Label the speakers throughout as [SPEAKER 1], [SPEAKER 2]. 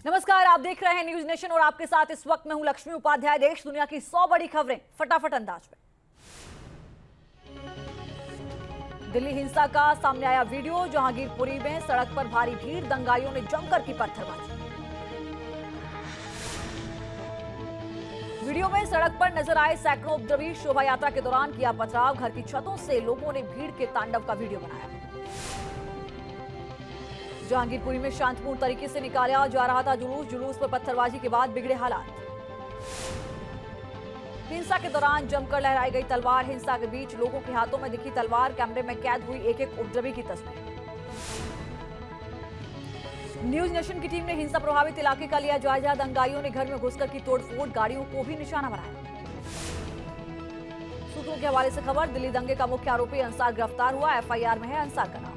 [SPEAKER 1] नमस्कार, आप देख रहे हैं न्यूज नेशन और आपके साथ इस वक्त मैं हूं लक्ष्मी उपाध्याय। देश दुनिया की 100 बड़ी खबरें फटाफट अंदाज में। दिल्ली हिंसा का सामने आया वीडियो। जहांगीरपुरी में सड़क पर भारी भीड़, दंगाइयों ने जमकर की पत्थरबाजी। वीडियो में सड़क पर नजर आए सैकड़ों उपद्रवी। शोभा यात्रा के दौरान किया पथराव। घर की छतों से लोगों ने भीड़ के तांडव का वीडियो बनाया। जहांगीरपुरी में शांतिपूर्ण तरीके से निकाला जा रहा था जुलूस पर पत्थरबाजी के बाद बिगड़े हालात। हिंसा के दौरान जमकर लहराई गई तलवार। हिंसा के बीच लोगों के हाथों में दिखी तलवार। कैमरे में कैद हुई एक एक उपद्रवी की तस्वीर। न्यूज नेशन की टीम ने हिंसा प्रभावित इलाके का लिया जायजा। दंगाइयों ने घर में घुसकर की तोड़फोड़, गाड़ियों को भी निशाना बनाया। सूत्रों के हवाले से खबर, दिल्ली दंगे का मुख्य आरोपी अंसार गिरफ्तार हुआ। एफआईआर में है अंसार का नाम।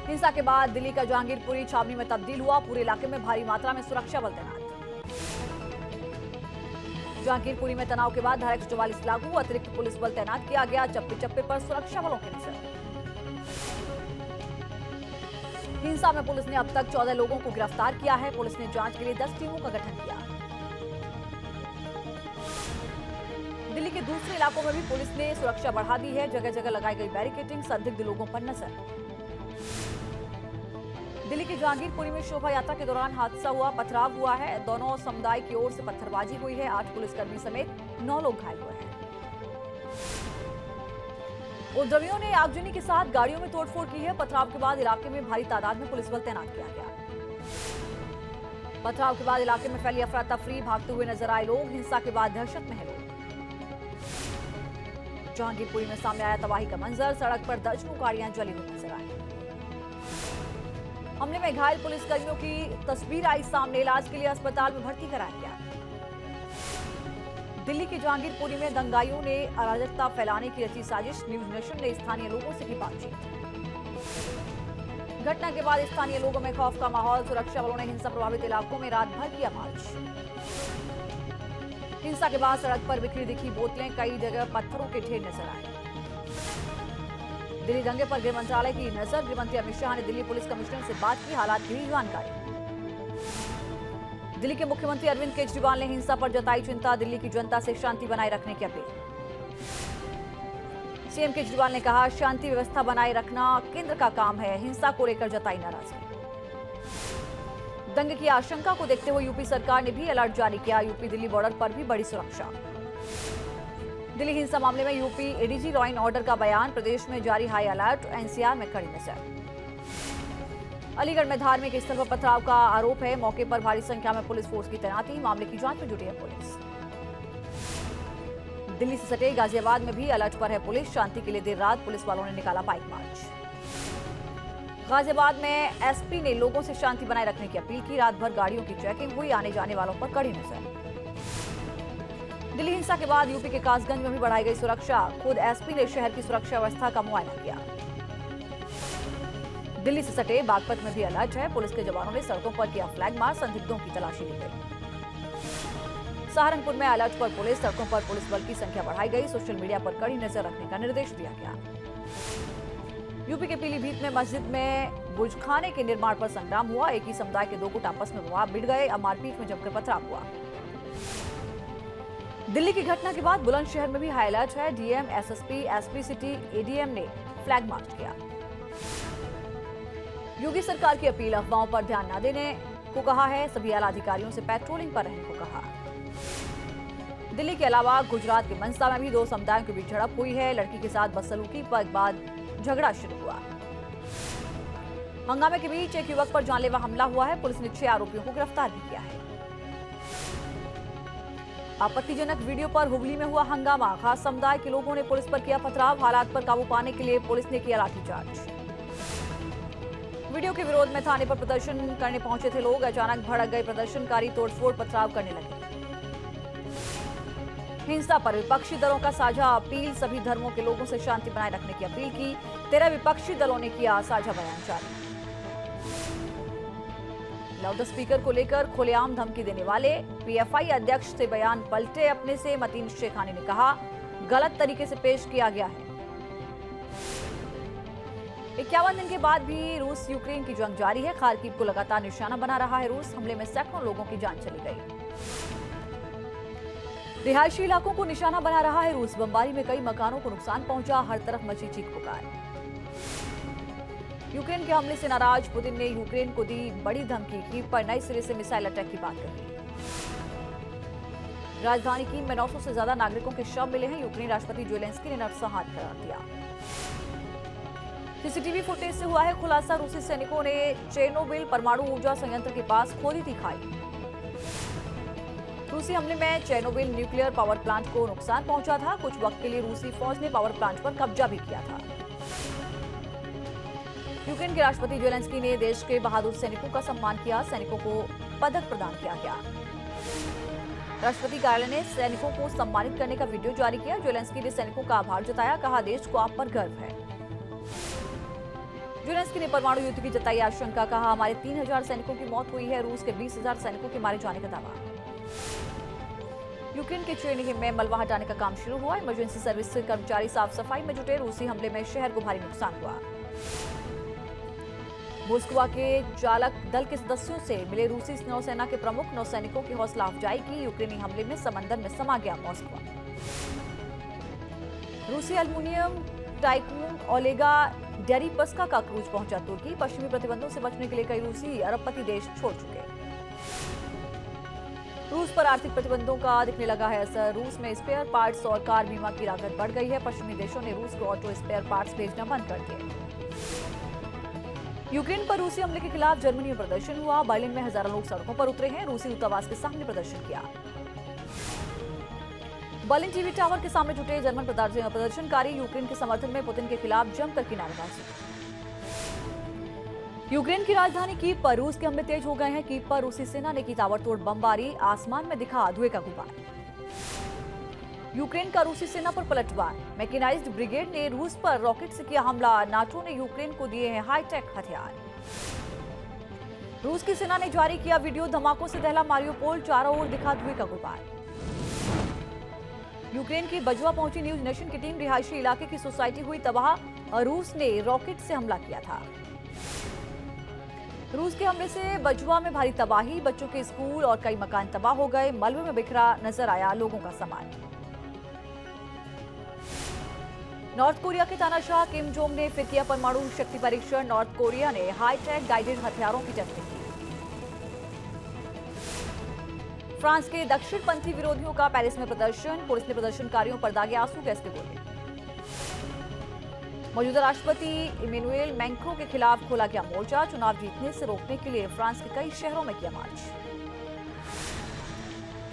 [SPEAKER 1] हिंसा के बाद दिल्ली का जहांगीरपुरी छावनी में तब्दील हुआ। पूरे इलाके में भारी मात्रा में सुरक्षा बल तैनात। जहांगीरपुरी में तनाव के बाद धारा 144 लागू। अतिरिक्त पुलिस बल तैनात किया गया। चप्पे चप्पे पर सुरक्षा बलों की नजर। हिंसा में पुलिस ने अब तक 14 लोगों को गिरफ्तार किया है। पुलिस ने जांच के लिए 10 टीमों का गठन किया। दिल्ली के दूसरे इलाकों में भी पुलिस ने सुरक्षा बढ़ा दी है। जगह जगह लगाई गई बैरिकेडिंग, संदिग्ध लोगों पर नजर। दिल्ली के जहांगीरपुरी में शोभा यात्रा के दौरान हादसा हुआ, पथराव हुआ है। दोनों समुदाय की ओर से पत्थरबाजी हुई है। 8 पुलिसकर्मी समेत 9 लोग घायल हुए हैं। उपद्रवियों ने आगजनी के साथ गाड़ियों में तोड़फोड़ की है। पथराव के बाद इलाके में भारी तादाद में पुलिस बल तैनात किया गया। पथराव के बाद इलाके में फैली अफरा तफरी, भागते हुए नजर आए लोग। हिंसा के बाद दहशत में है लोग। जहांगीरपुरी में सामने आया तबाही का मंजर। सड़क पर दर्जनों गाड़ियां जली हुई नजर आई। हमले में घायल पुलिसकर्मियों की तस्वीर आई सामने। इलाज के लिए अस्पताल में भर्ती कराया गया। दिल्ली के जहांगीरपुरी में दंगाइयों ने अराजकता फैलाने की रची साजिश। न्यूज नेशन ने स्थानीय लोगों से की बातचीत। घटना के बाद स्थानीय लोगों में खौफ का माहौल। सुरक्षा बलों ने हिंसा प्रभावित इलाकों में रात भर किया मार्च। हिंसा के बाद सड़क पर बिखरी दिखी बोतलें, कई जगह पत्थरों के ढेर नजर आए। दिल्ली दंगे पर गृह मंत्रालय की नजर। गृहमंत्री अमित शाह ने दिल्ली पुलिस कमिश्नर से बात की, हालात की जानकारी। दिल्ली के मुख्यमंत्री अरविंद केजरीवाल ने हिंसा पर जताई चिंता। दिल्ली की जनता से शांति बनाए रखने की अपील। सीएम केजरीवाल ने कहा, शांति व्यवस्था बनाए रखना केंद्र का काम है। हिंसा को लेकर जताई नाराजगी। दंगे की आशंका को देखते हुए यूपी सरकार ने भी अलर्ट जारी किया। यूपी दिल्ली बॉर्डर पर भी बड़ी सुरक्षा। दिल्ली हिंसा मामले में UP ADG law and order का बयान। प्रदेश में जारी हाई अलर्ट, एनसीआर में कड़ी नजर। अलीगढ़ में धार्मिक स्थल पर पथराव का आरोप है। मौके पर भारी संख्या में पुलिस फोर्स की तैनाती। मामले की जांच में जुटी है पुलिस। दिल्ली से सटे गाजियाबाद में भी अलर्ट पर है पुलिस। शांति के लिए देर रात पुलिस वालों ने निकाला बाइक मार्च। गाजियाबाद में एसपी ने लोगों से शांति बनाए रखने की अपील की। रात भर गाड़ियों की चेकिंग हुई। आने जाने वालों पर कड़ी नजर। दिल्ली हिंसा के बाद यूपी के कासगंज में भी बढ़ाई गई सुरक्षा। खुद एसपी ने शहर की सुरक्षा व्यवस्था का मुआयना किया। दिल्ली से सटे बागपत में भी अलर्ट है। पुलिस के जवानों ने सड़कों पर किया फ्लैग मार्च। संदिग्धों की तलाशी ली गई। सहारनपुर में अलर्ट पर पुलिस। सड़कों पर पुलिस बल की संख्या बढ़ाई गई। सोशल मीडिया पर कड़ी नजर रखने का निर्देश दिया गया। यूपी के पीलीभीत में मस्जिद में बुजखाने के निर्माण पर संग्राम हुआ। एक ही समुदाय के 2 गुट आपस में विवाद भिड़ गए। अब मारपीट में जमकर पथराव हुआ। दिल्ली की घटना के बाद बुलंदशहर में भी हाई अलर्ट है। DM, SSP, SP city, ADM ने फ्लैग मार्च किया। योगी सरकार की अपील, अफवाहों पर ध्यान न देने को कहा है। सभी आला अधिकारियों से पेट्रोलिंग पर रहने को कहा। दिल्ली के अलावा गुजरात के मनसा में भी 2 समुदायों के बीच झड़प हुई है। लड़की के साथ बदसलूकी पर बाद झगड़ा शुरू हुआ। हंगामे के बीच एक युवक पर जानलेवा हमला हुआ है। पुलिस ने 6 आरोपियों को गिरफ्तार भी किया है। आपत्तिजनक वीडियो पर हुगली में हुआ हंगामा। खास समुदाय के लोगों ने पुलिस पर किया पथराव। हालात पर काबू पाने के लिए पुलिस ने किया लाठीचार्ज। वीडियो के विरोध में थाने पर प्रदर्शन करने पहुंचे थे लोग। अचानक भड़क गए प्रदर्शनकारी, तोड़फोड़ पथराव करने लगे। हिंसा पर विपक्षी दलों का साझा अपील। सभी धर्मों के लोगों से शांति बनाए रखने की अपील की। 13 विपक्षी दलों ने किया साझा बयान जारी। लाउड स्पीकर को लेकर खुलेआम धमकी देने वाले पीएफआई अध्यक्ष से बयान पलटे अपने से। मतीन शेखानी ने कहा, गलत तरीके से पेश किया गया है। 51 दिन के बाद भी रूस यूक्रेन की जंग जारी है। खार्किव को लगातार निशाना बना रहा है रूस। हमले में सैकड़ों लोगों की जान चली गई। रिहायशी इलाकों को निशाना बना रहा है रूस। बमबारी में कई मकानों को नुकसान पहुंचा। हर तरफ मची चीख पुकार। यूक्रेन के हमले से नाराज पुतिन ने यूक्रेन को दी बड़ी धमकी। कीव पर नए सिरे से मिसाइल अटैक की बात कही। राजधानी कीव में 900 से ज्यादा नागरिकों के शव मिले हैं। यूक्रेनी राष्ट्रपति ज़ेलेंस्की ने नरसंहार करार दिया। सीसीटीवी फुटेज से हुआ है खुलासा। रूसी सैनिकों ने चेरनोबिल परमाणु ऊर्जा संयंत्र के पास खोदी थी खाई। रूसी हमले में चेरनोबिल न्यूक्लियर पावर प्लांट को नुकसान पहुंचा था। कुछ वक्त के लिए रूसी फौज ने पावर प्लांट पर कब्जा भी किया था। यूक्रेन के राष्ट्रपति ज़ेलेंस्की ने देश के बहादुर सैनिकों का सम्मान किया। सैनिकों को पदक प्रदान किया गया। राष्ट्रपति कार्यालय ने सैनिकों को सम्मानित करने का वीडियो जारी किया। ज़ेलेंस्की ने सैनिकों का आभार जताया। कहा, देश को आप पर गर्व है। ज़ेलेंस्की ने परमाणु युद्ध की जताई आशंका। कहा, हमारे 3000 सैनिकों की मौत हुई है। रूस के 20,000 सैनिकों के मारे जाने का दावा। यूक्रेन के चेरनिहिव में मलबा हटाने का काम शुरू हुआ। इमरजेंसी सर्विस से कर्मचारी साफ सफाई में जुटे। रूसी हमले में शहर को भारी नुकसान हुआ। मोस्कवा के चालक दल के सदस्यों से मिले रूसी नौसेना के प्रमुख। नौसैनिकों की हौसला अफजाई की। यूक्रेनी हमले में समंदर में समा गया मोस्कवा। रूसी एल्युमिनियम टाइकून ओलेगा डेरिपस्का का क्रूज पहुंचा तुर्की। पश्चिमी प्रतिबंधों से बचने के लिए कई रूसी अरबपति देश छोड़ चुके। रूस पर आर्थिक प्रतिबंधों का दिखने लगा है असर। रूस में स्पेयर पार्ट्स और कार बीमा की लागत बढ़ गई है। पश्चिमी देशों ने रूस को ऑटो स्पेयर पार्ट्स भेजना बंद कर दिए। यूक्रेन पर रूसी हमले के खिलाफ जर्मनी में प्रदर्शन हुआ। बर्लिन में हजारों लोग सड़कों पर उतरे हैं। रूसी दूतावास के सामने प्रदर्शन किया। बर्लिन टीवी टावर के सामने जुटे जर्मन प्रदर्शनकारी यूक्रेन के समर्थन में पुतिन के खिलाफ जमकर की नारेबाजी। यूक्रेन की राजधानी कीव पर रूस के हमले तेज हो गए हैं। कीव पर रूसी सेना ने की ताबड़तोड़ बमबारी। आसमान में दिखा धुएं का गुबार। यूक्रेन का रूसी सेना पर पलटवार। मैकेनाइज्ड ब्रिगेड ने रूस पर रॉकेट से किया हमला। नाटो ने यूक्रेन को दिए हैं हाईटेक हथियार। रूस की सेना ने जारी किया वीडियो। धमाकों से दहला मारियोपोल। चारों ओर दिखा धुएं का गुबार। यूक्रेन की बजवा पहुंची न्यूज नेशन की टीम। रिहायशी इलाके की सोसाइटी हुई तबाह। रूस ने रॉकेट से हमला किया था। रूस के हमले से बजवा में भारी तबाही। बच्चों के स्कूल और कई मकान तबाह हो गए। मलबे में बिखरा नजर आया लोगों का सामान। नॉर्थ कोरिया के तानाशाह किम जोंग ने फिर किया परमाणु शक्ति परीक्षण। नॉर्थ कोरिया ने हाईटेक गाइडेड हथियारों की टेस्टिंग की। फ्रांस के दक्षिणपंथी विरोधियों का पेरिस में प्रदर्शन। पुलिस ने प्रदर्शनकारियों पर दागे आंसू गैस के गोले। मौजूदा राष्ट्रपति इमैनुएल मैक्रों के खिलाफ खोला गया मोर्चा। चुनाव जीतने से रोकने के लिए फ्रांस के कई शहरों में किया मार्च।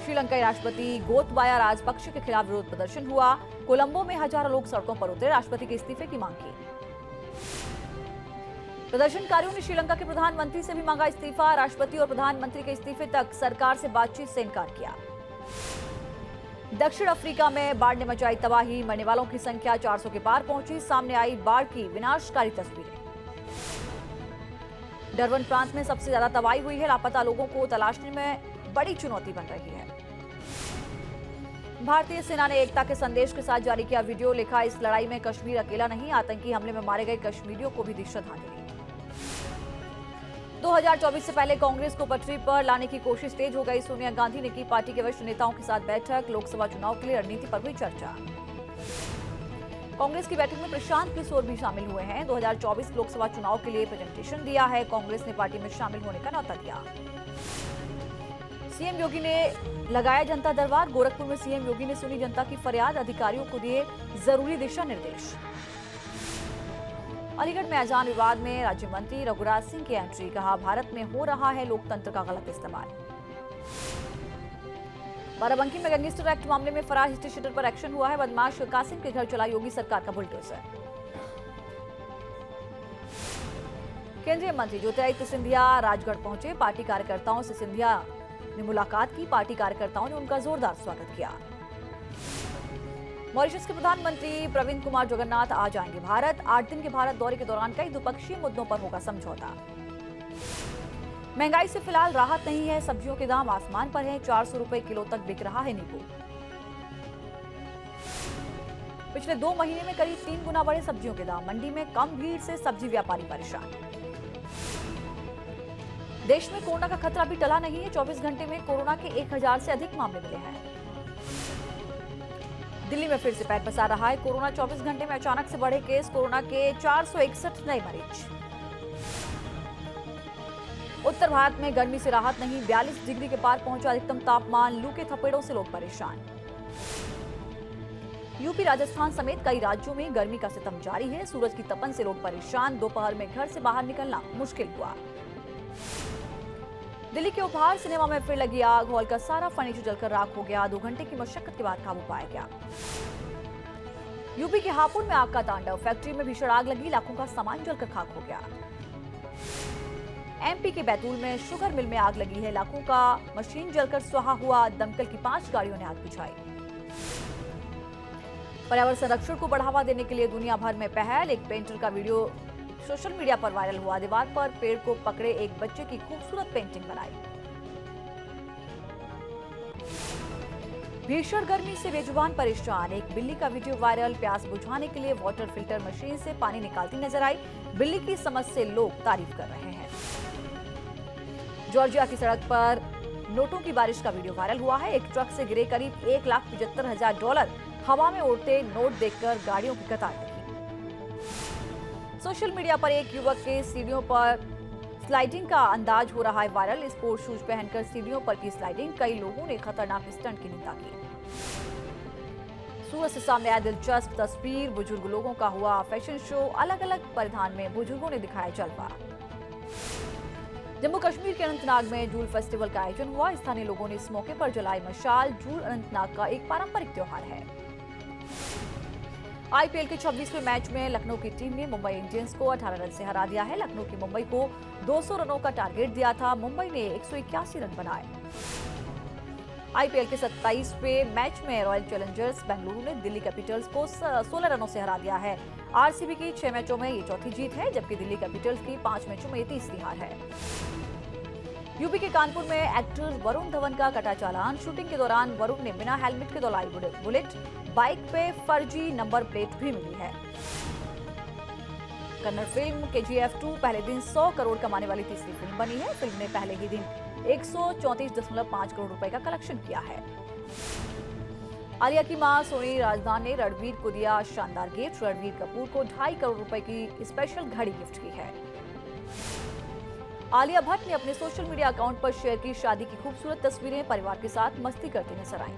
[SPEAKER 1] श्रीलंकाई राष्ट्रपति गोतबाया राजपक्षे के खिलाफ विरोध प्रदर्शन हुआ। कोलंबो में हजारों लोग सड़कों पर उतरे। राष्ट्रपति के इस्तीफे की मांग की। प्रदर्शनकारियों ने श्रीलंका के प्रधानमंत्री से भी मांगा इस्तीफा। राष्ट्रपति और प्रधानमंत्री के इस्तीफे तक सरकार से बातचीत से इनकार किया। दक्षिण अफ्रीका में बाढ़ ने मचाई तबाही। मरने वालों की संख्या 400 के पार पहुंची। सामने आई बाढ़ की विनाशकारी तस्वीरें। डरबन प्रांत में सबसे ज्यादा तबाही हुई है। लापता लोगों को तलाशने में बड़ी चुनौती बन रही है। भारतीय सेना ने एकता के संदेश के साथ जारी किया वीडियो। लिखा, इस लड़ाई में कश्मीर अकेला नहीं। आतंकी हमले में मारे गए कश्मीरियों को भी दी श्रद्धांजलि। 2024 से पहले कांग्रेस को पटरी पर लाने की कोशिश तेज हो गई। सोनिया गांधी ने की पार्टी के वरिष्ठ नेताओं के साथ बैठक। लोकसभा चुनाव के लिए रणनीति पर हुई चर्चा। कांग्रेस की बैठक में प्रशांत किशोर भी शामिल हुए हैं। 2024 लोकसभा चुनाव के लिए प्रेजेंटेशन दिया है। कांग्रेस ने पार्टी में शामिल होने का न्यौता दिया। सीएम योगी ने लगाया जनता दरबार। गोरखपुर में सीएम योगी ने सुनी जनता की फरियाद। अधिकारियों को दिए जरूरी दिशा निर्देश। अलीगढ़ में अजान विवाद में राज्य मंत्री रघुराज सिंह की एंट्री। कहा, भारत में हो रहा है लोकतंत्र का गलत इस्तेमाल। बाराबंकी में गैंगस्टर एक्ट मामले में फरार हिस्ट्री शीटर पर एक्शन हुआ है। बदमाश कासिम के घर चला योगी सरकार का बुलडोजर। केंद्रीय मंत्री ज्योतिरादित्य सिंधिया राजगढ़ पहुंचे। पार्टी कार्यकर्ताओं से सिंधिया ने मुलाकात की। पार्टी कार्यकर्ताओं ने उनका जोरदार स्वागत किया। मॉरिशस के प्रधानमंत्री प्रवीण कुमार जगन्नाथ आज आएंगे भारत। 8 दिन के भारत दौरे के दौरान कई द्विपक्षीय मुद्दों पर होगा समझौता। महंगाई से फिलहाल राहत नहीं है। सब्जियों के दाम आसमान पर हैं। 400 रुपए किलो तक बिक रहा है नींबू। पिछले 2 महीने में करीब 3 गुना बढ़े सब्जियों के दाम। मंडी में कम भीड़ से सब्जी व्यापारी परेशान। देश में कोरोना का खतरा भी टला नहीं है। 24 घंटे में कोरोना के 1000 से अधिक मामले मिले हैं। दिल्ली में फिर से पैर पसार रहा है कोरोना। 24 घंटे में अचानक से बढ़े केस। कोरोना के 461 नए मरीज। उत्तर भारत में गर्मी से राहत नहीं। 42 डिग्री के पार पहुंचा अधिकतम तापमान। लू के थपेड़ों से लोग परेशान। यूपी राजस्थान समेत कई राज्यों में गर्मी का सितम जारी है। सूरज की तपन से लोग परेशान। दोपहर में घर से बाहर निकलना मुश्किल हुआ। दिल्ली के उपहार सिनेमा में फिर लगी आग। हॉल का सारा फर्नीचर जलकर राख हो गया। 2 घंटे की मशक्कत के बाद काबू पाया गया। यूपी के हापुड़ में आग का तांडव। फैक्ट्री में भीषण आग लगी। लाखों का सामान जलकर खाक हो गया। एमपी के बैतूल में शुगर मिल में आग लगी है। लाखों का मशीन जलकर स्वाहा हुआ। दमकल की 5 गाड़ियों ने आग बुझाई। पर्यावरण संरक्षण को बढ़ावा देने के लिए दुनिया भर में पहल। एक पेंटर का वीडियो सोशल मीडिया पर वायरल हुआ। दीवार पर पेड़ को पकड़े एक बच्चे की खूबसूरत पेंटिंग बनाई। भीषण गर्मी से बेजुबान परेशान। एक बिल्ली का वीडियो वायरल। प्यास बुझाने के लिए वाटर फिल्टर मशीन से पानी निकालती नजर आई। बिल्ली की समझ से लोग तारीफ कर रहे हैं। जॉर्जिया की सड़क पर नोटों की बारिश का वीडियो वायरल हुआ है। एक ट्रक से गिरे करीब $1,75,000 हवा में उड़ते नोट देखकर गाड़ियों की कतार लगी। सोशल मीडिया पर एक युवक के सीढ़ियों पर स्लाइडिंग का अंदाज हो रहा है वायरल। स्पोर्ट शूज पहनकर सीढ़ियों पर की स्लाइडिंग। कई लोगों ने खतरनाक स्टंट की निंदा की। सूरत से सामने आया दिलचस्प तस्वीर। बुजुर्ग लोगों का हुआ फैशन शो। अलग अलग परिधान में बुजुर्गों ने दिखाया जलवा। जम्मू कश्मीर के अनंतनाग में जूल फेस्टिवल का आयोजन हुआ। स्थानीय लोगों ने इस मौके पर जलाई मशाल। जूल अनंतनाग का एक पारंपरिक त्योहार है। आईपीएल के 26वें मैच में लखनऊ की टीम ने मुंबई इंडियंस को 18 रन से हरा दिया है। लखनऊ की मुंबई को 200 रनों का टारगेट दिया था। मुंबई ने 181 रन बनाए। आईपीएल के 27वें मैच में रॉयल चैलेंजर्स बेंगलुरु ने दिल्ली कैपिटल्स को 16 रनों से हरा दिया है। आरसीबी की 6 मैचों में ये चौथी जीत है, जबकि दिल्ली कैपिटल्स की 5 मैचों में ये तीसरी हार है। यूपी के कानपुर में एक्टर वरुण धवन का कटा चालान। शूटिंग के दौरान वरुण ने बिना हेलमेट के दौड़ाई बुलेट। बाइक पे फर्जी नंबर प्लेट भी मिली है। कन्नड़ फिल्म केजीएफ 2 पहले दिन 100 करोड़ कमाने वाली तीसरी फिल्म बनी है। फिल्म ने पहले ही दिन 134.5 करोड़ रुपए का कलेक्शन किया है। आलिया की मां सोनी राजदान ने रणबीर को दिया शानदार गिफ्ट। रणबीर कपूर को 2.5 करोड़ रुपए की स्पेशल घड़ी गिफ्ट की है। आलिया भट्ट ने अपने सोशल मीडिया अकाउंट पर शेयर की शादी की खूबसूरत तस्वीरें। परिवार के साथ मस्ती करती नजर आईं।